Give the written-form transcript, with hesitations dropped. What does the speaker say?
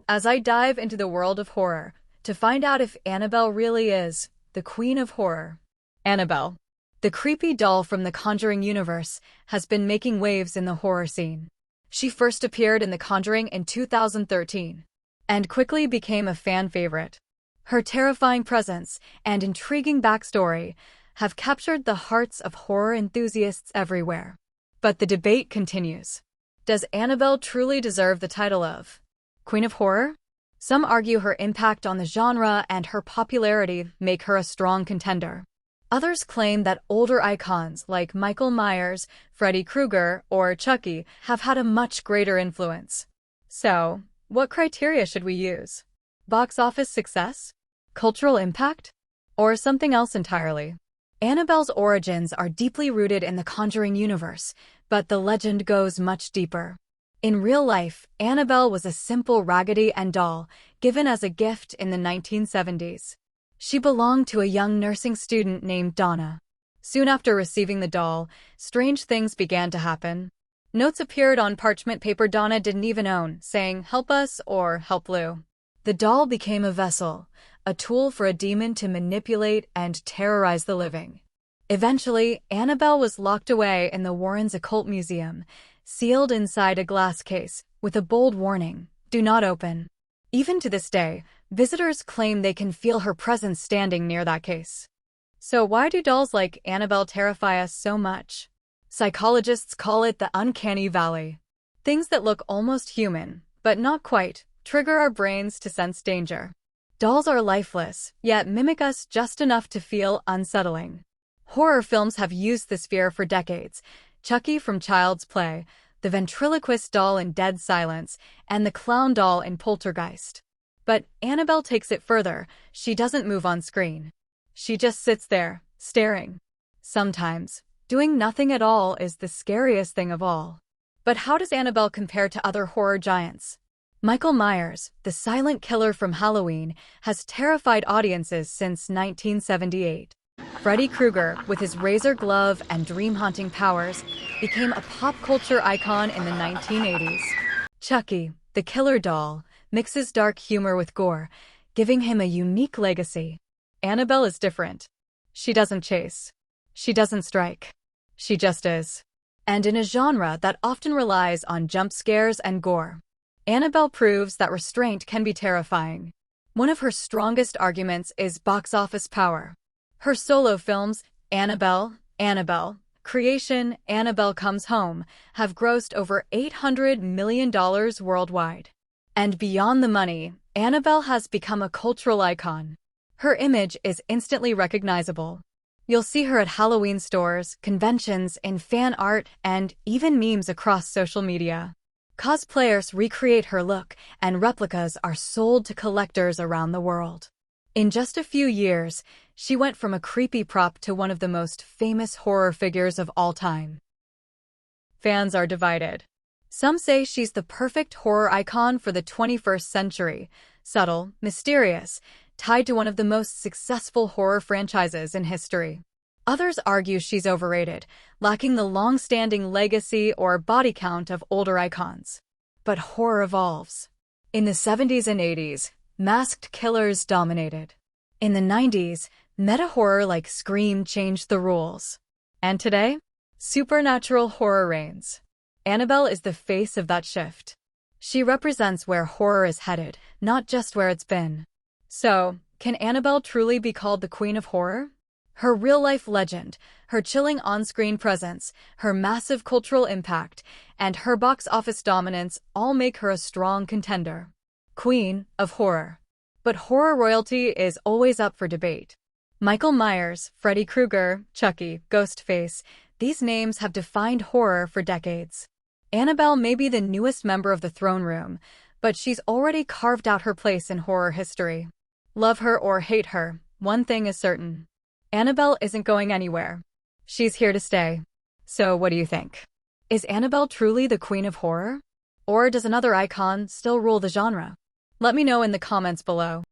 as I dive into the world of horror to find out if Annabelle really is the queen of horror. Annabelle, the creepy doll from the Conjuring universe, has been making waves in the horror scene. She first appeared in The Conjuring in 2013 and quickly became a fan favorite. Her terrifying presence and intriguing backstory have captured the hearts of horror enthusiasts everywhere. But the debate continues. Does Annabelle truly deserve the title of Queen of Horror? Some argue her impact on the genre and her popularity make her a strong contender. Others claim that older icons like Michael Myers, Freddy Krueger, or Chucky have had a much greater influence. So, what criteria should we use? Box office success? Cultural impact? Or something else entirely? Annabelle's origins are deeply rooted in the Conjuring universe, but the legend goes much deeper. In real life, Annabelle was a simple Raggedy Ann doll given as a gift in the 1970s. She belonged to a young nursing student named Donna. Soon after receiving the doll, strange things began to happen. Notes appeared on parchment paper Donna didn't even own, saying, "Help us" or "Help Lou." The doll became a vessel, a tool for a demon to manipulate and terrorize the living. Eventually, Annabelle was locked away in the Warrens Occult Museum, sealed inside a glass case, with a bold warning, "Do not open." Even to this day, visitors claim they can feel her presence standing near that case. So why do dolls like Annabelle terrify us so much? Psychologists call it the uncanny valley. Things that look almost human, but not quite, trigger our brains to sense danger. Dolls are lifeless, yet mimic us just enough to feel unsettling. Horror films have used this fear for decades. Chucky from Child's Play, the ventriloquist doll in Dead Silence, and the clown doll in Poltergeist. But Annabelle takes it further. She doesn't move on screen. She just sits there, staring. Sometimes, doing nothing at all is the scariest thing of all. But how does Annabelle compare to other horror giants? Michael Myers, the silent killer from Halloween, has terrified audiences since 1978. Freddy Krueger, with his razor glove and dream-haunting powers, became a pop culture icon in the 1980s. Chucky, the killer doll, mixes dark humor with gore, giving him a unique legacy. Annabelle is different. She doesn't chase. She doesn't strike. She just is. And in a genre that often relies on jump scares and gore, Annabelle proves that restraint can be terrifying. One of her strongest arguments is box office power. Her solo films, Annabelle, Creation, Annabelle Comes Home, have grossed over $800 million worldwide. And beyond the money, Annabelle has become a cultural icon. Her image is instantly recognizable. You'll see her at Halloween stores, conventions, in fan art, and even memes across social media. Cosplayers recreate her look, and replicas are sold to collectors around the world. In just a few years, she went from a creepy prop to one of the most famous horror figures of all time. Fans are divided. Some say she's the perfect horror icon for the 21st century, subtle, mysterious, tied to one of the most successful horror franchises in history. Others argue she's overrated, lacking the long-standing legacy or body count of older icons. But horror evolves. In the 70s and 80s, masked killers dominated. In the 90s, meta-horror like Scream changed the rules. And today, supernatural horror reigns. Annabelle is the face of that shift. She represents where horror is headed, not just where it's been. So, can Annabelle truly be called the Queen of Horror? Her real-life legend, her chilling on-screen presence, her massive cultural impact, and her box office dominance all make her a strong contender. Queen of Horror. But horror royalty is always up for debate. Michael Myers, Freddy Krueger, Chucky, Ghostface, these names have defined horror for decades. Annabelle may be the newest member of the throne room, but she's already carved out her place in horror history. Love her or hate her, one thing is certain. Annabelle isn't going anywhere. She's here to stay. So what do you think? Is Annabelle truly the Queen of Horror? Or does another icon still rule the genre? Let me know in the comments below.